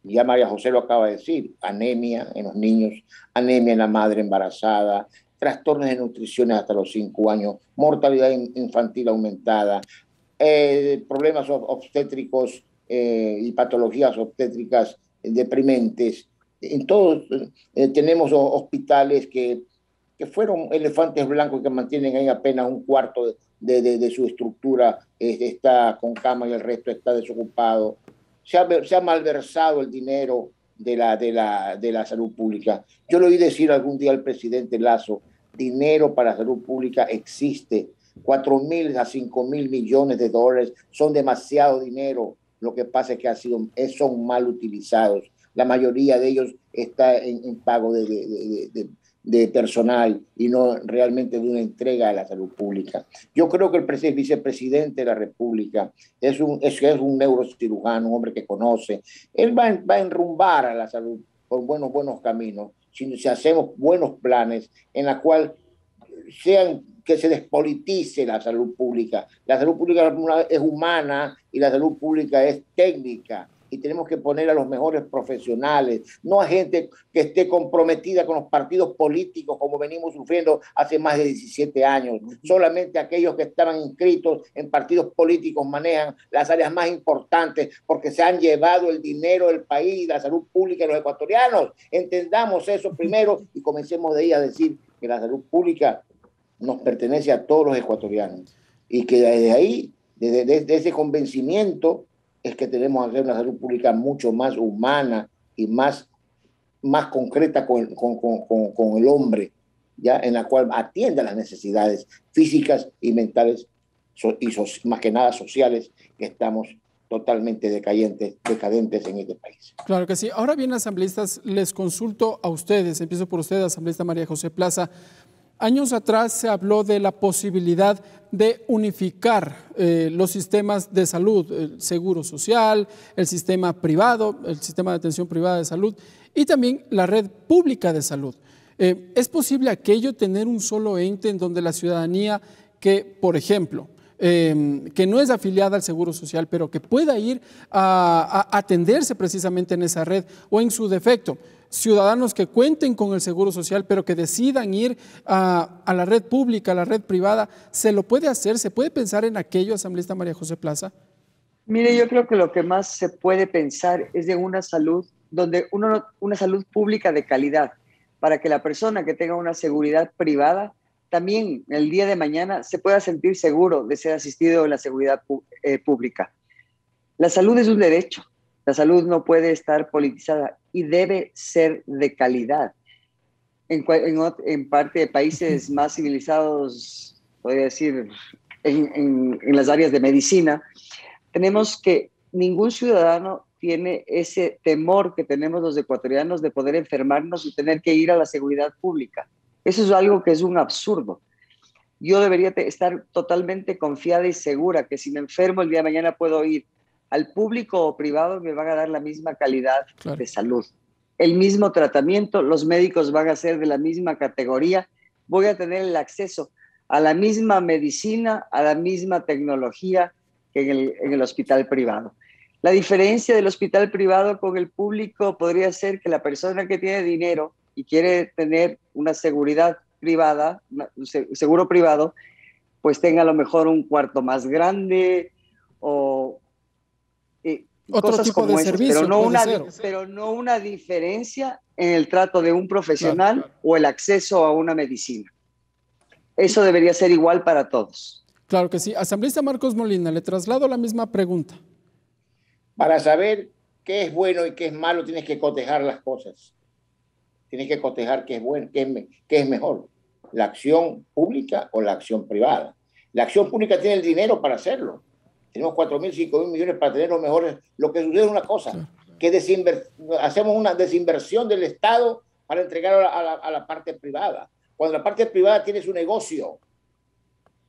Ya María José lo acaba de decir: anemia en los niños, anemia en la madre embarazada, trastornos de nutrición hasta los 5 años, mortalidad infantil aumentada, problemas obstétricos y patologías obstétricas deprimentes. En todos tenemos hospitales que fueron elefantes blancos que mantienen ahí apenas un cuarto de su estructura, está con cama y el resto está desocupado. Se ha malversado el dinero de la salud pública. Yo le oí decir algún día al presidente Lasso: dinero para salud pública existe. 4.000 a 5.000 millones de dólares son demasiado dinero. Lo que pasa es que son mal utilizados. La mayoría de ellos está en pago de personal y no realmente de una entrega a la salud pública. Yo creo que el vicepresidente de la República es un neurocirujano, un hombre que conoce. Él va a enrumbar a la salud por buenos caminos, si hacemos buenos planes en la cual que se despolitice la salud pública. La salud pública es humana y la salud pública es técnica, y tenemos que poner a los mejores profesionales, no a gente que esté comprometida con los partidos políticos como venimos sufriendo hace más de 17 años. Solamente aquellos que estaban inscritos en partidos políticos manejan las áreas más importantes porque se han llevado el dinero del país, la salud pública de los ecuatorianos. Entendamos eso primero y comencemos de ahí a decir que la salud pública nos pertenece a todos los ecuatorianos y que desde ahí, desde ese convencimiento, es que tenemos que hacer una salud pública mucho más humana y más concreta con el hombre, ¿ya? En la cual atienda las necesidades físicas y mentales y más que nada sociales, que estamos totalmente decadentes en este país. Claro que sí. Ahora bien, asambleístas, les consulto a ustedes, empiezo por usted, asambleísta María José Plaza. Años atrás se habló de la posibilidad de unificar los sistemas de salud, el seguro social, el sistema privado, el sistema de atención privada de salud y también la red pública de salud. ¿Es posible aquello, tener un solo ente en donde la ciudadanía que, por ejemplo, que no es afiliada al Seguro Social, pero que pueda ir a atenderse precisamente en esa red o en su defecto, ciudadanos que cuenten con el Seguro Social, pero que decidan ir a la red pública, a la red privada, ¿se lo puede hacer? ¿Se puede pensar en aquello, asambleísta María José Plaza? Mire, yo creo que lo que más se puede pensar es de una salud, una salud pública de calidad, para que la persona que tenga una seguridad privada también el día de mañana se pueda sentir seguro de ser asistido en la seguridad pública. La salud es un derecho, la salud no puede estar politizada y debe ser de calidad. En parte de países más civilizados, podría decir, en las áreas de medicina, tenemos que ningún ciudadano tiene ese temor que tenemos los ecuatorianos de poder enfermarnos y tener que ir a la seguridad pública. Eso es algo que es un absurdo. Yo debería estar totalmente confiada y segura que si me enfermo el día de mañana puedo ir al público o privado, me van a dar la misma calidad de salud. El mismo tratamiento, los médicos van a ser de la misma categoría, voy a tener el acceso a la misma medicina, a la misma tecnología que en el hospital privado. La diferencia del hospital privado con el público podría ser que la persona que tiene dinero y quiere tener una seguridad privada, un seguro privado, pues tenga a lo mejor un cuarto más grande o otro cosas tipo como de esas, servicio, pero no una diferencia en el trato de un profesional o el acceso a una medicina. Eso debería ser igual para todos. Claro que sí. Asambleísta Marcos Molina, le traslado la misma pregunta. Para saber qué es bueno y qué es malo, tienes que cotejar las cosas. Tienes que cotejar qué es bueno, qué es mejor, la acción pública o la acción privada. La acción pública tiene el dinero para hacerlo. Tenemos 4.000, 5.000 millones para tener los mejores. Lo que sucede es una cosa, que hacemos una desinversión del Estado para entregar a la parte privada. Cuando la parte privada tiene su negocio,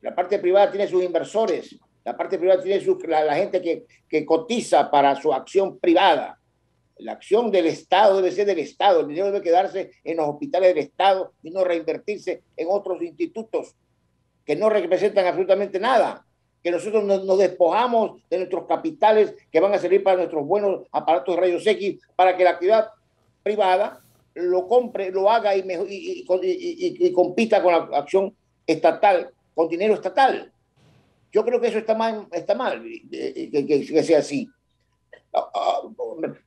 la parte privada tiene sus inversores, la parte privada tiene la gente que cotiza para su acción privada. La acción del Estado debe ser del Estado, el dinero debe quedarse en los hospitales del Estado y no reinvertirse en otros institutos que no representan absolutamente nada, que nosotros nos despojamos de nuestros capitales que van a servir para nuestros buenos aparatos de rayos X, para que la actividad privada lo compre, lo haga y compita con la acción estatal, con dinero estatal. Yo creo que eso está mal que sea así.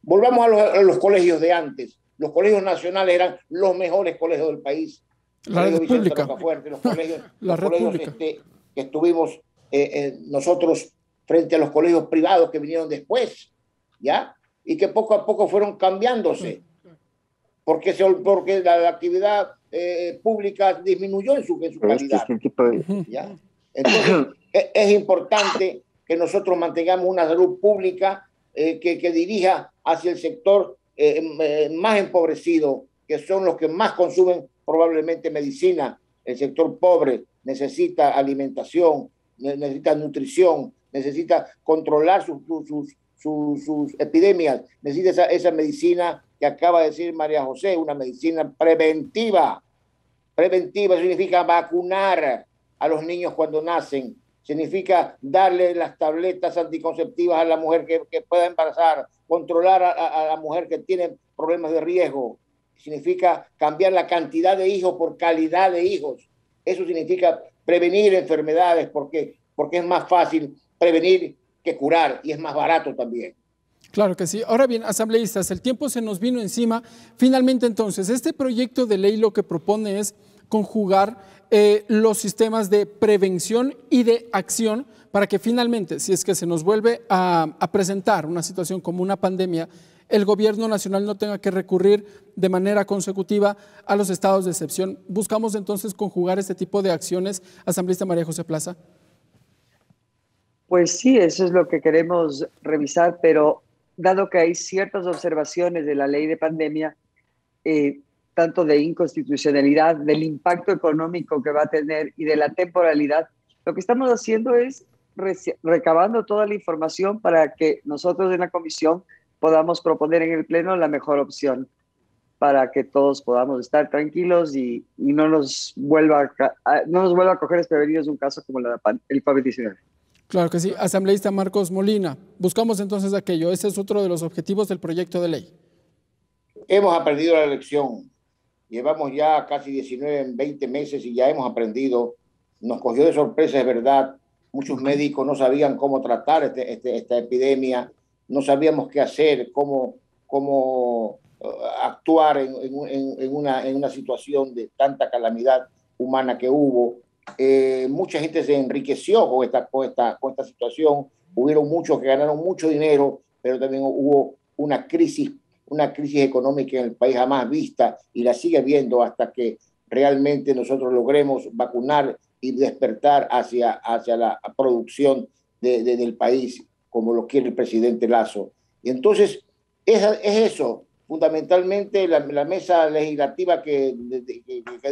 Volvamos a los colegios de antes. Los colegios nacionales eran los mejores colegios del país. La República. Los colegios, la República. Que estuvimos nosotros frente a los colegios privados que vinieron después, ¿ya? Y que poco a poco fueron cambiándose. Porque la actividad pública disminuyó en su calidad. ¿Ya? Entonces, es importante que nosotros mantengamos una salud pública que dirija hacia el sector más empobrecido, que son los que más consumen probablemente medicina. El sector pobre necesita alimentación, necesita nutrición, necesita controlar sus epidemias, necesita esa medicina que acaba de decir María José, una medicina preventiva. Preventiva significa vacunar a los niños cuando nacen, significa darle las tabletas anticonceptivas a la mujer que pueda embarazar, controlar a la mujer que tiene problemas de riesgo, significa cambiar la cantidad de hijos por calidad de hijos. Eso significa prevenir enfermedades porque es más fácil prevenir que curar y es más barato también. Claro que sí. Ahora bien, asambleístas, el tiempo se nos vino encima. Finalmente, entonces, este proyecto de ley lo que propone es conjugar los sistemas de prevención y de acción para que finalmente, si es que se nos vuelve a presentar una situación como una pandemia, el gobierno nacional no tenga que recurrir de manera consecutiva a los estados de excepción. ¿Buscamos entonces conjugar este tipo de acciones, asambleísta María José Plaza? Pues sí, eso es lo que queremos revisar, pero dado que hay ciertas observaciones de la ley de pandemia, tanto de inconstitucionalidad, del impacto económico que va a tener y de la temporalidad, lo que estamos haciendo es recabando toda la información para que nosotros en la comisión podamos proponer en el Pleno la mejor opción para que todos podamos estar tranquilos y no nos vuelva a coger desprevenidos un caso como el COVID-19. Claro que sí. Asambleísta Marcos Molina, buscamos entonces aquello. Ese es otro de los objetivos del proyecto de ley. Hemos aprendido la lección. Llevamos ya casi 20 meses y ya hemos aprendido. Nos cogió de sorpresa, es verdad. Muchos médicos no sabían cómo tratar esta epidemia, no sabíamos qué hacer, cómo actuar en una situación de tanta calamidad humana que hubo. Mucha gente se enriqueció con esta situación. Hubieron muchos que ganaron mucho dinero, pero también hubo una crisis económica en el país jamás vista y la sigue viendo hasta que realmente nosotros logremos vacunar y despertar hacia la producción del país, como lo quiere el presidente Lasso. Y entonces es eso, fundamentalmente la mesa legislativa que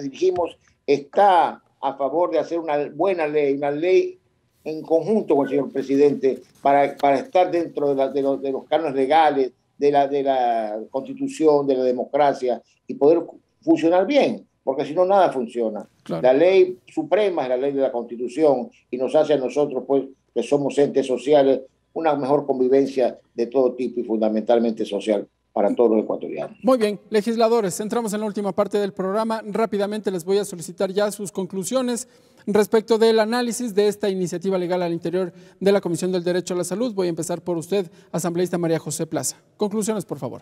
dirigimos está a favor de hacer una buena ley, una ley en conjunto con el señor presidente para estar dentro de los cánones legales, de la Constitución, de la democracia y poder funcionar bien, porque si no nada funciona. Claro. La ley suprema es la ley de la Constitución y nos hace a nosotros, pues, que somos entes sociales, una mejor convivencia de todo tipo y fundamentalmente social para todos los ecuatorianos. Muy bien, legisladores, entramos en la última parte del programa. Rápidamente les voy a solicitar ya sus conclusiones respecto del análisis de esta iniciativa legal al interior de la Comisión del Derecho a la Salud. Voy a empezar por usted, asambleísta María José Plaza. Conclusiones, por favor.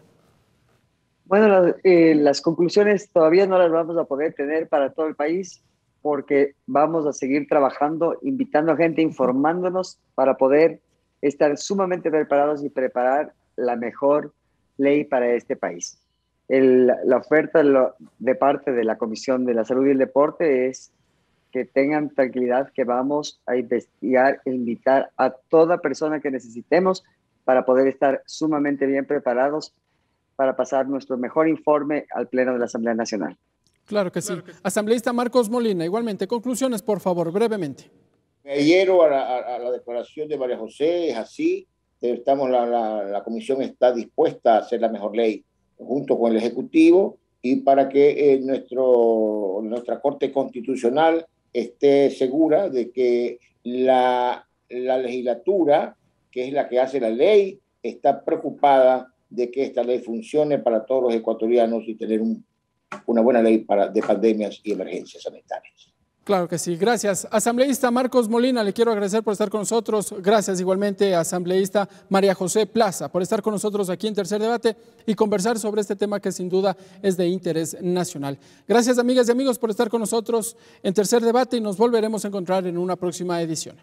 Bueno, las conclusiones todavía no las vamos a poder tener para todo el país porque vamos a seguir trabajando, invitando a gente, informándonos para poder estar sumamente preparados y preparar la mejor ley para este país. La oferta de parte de la Comisión de la Salud y el Deporte es que tengan tranquilidad que vamos a investigar e invitar a toda persona que necesitemos para poder estar sumamente bien preparados para pasar nuestro mejor informe al Pleno de la Asamblea Nacional. Claro que sí. Asambleísta Marcos Molina, igualmente, conclusiones, por favor, brevemente. Me adhiero a la declaración de María José, es así. La comisión está dispuesta a hacer la mejor ley junto con el Ejecutivo y para que nuestra Corte Constitucional esté segura de que la legislatura, que es la que hace la ley, está preocupada de que esta ley funcione para todos los ecuatorianos y tener una buena ley de pandemias y emergencias sanitarias. Claro que sí, gracias. Asambleísta Marcos Molina, le quiero agradecer por estar con nosotros. Gracias igualmente, asambleísta María José Plaza, por estar con nosotros aquí en Tercer Debate y conversar sobre este tema que sin duda es de interés nacional. Gracias, amigas y amigos, por estar con nosotros en Tercer Debate y nos volveremos a encontrar en una próxima edición.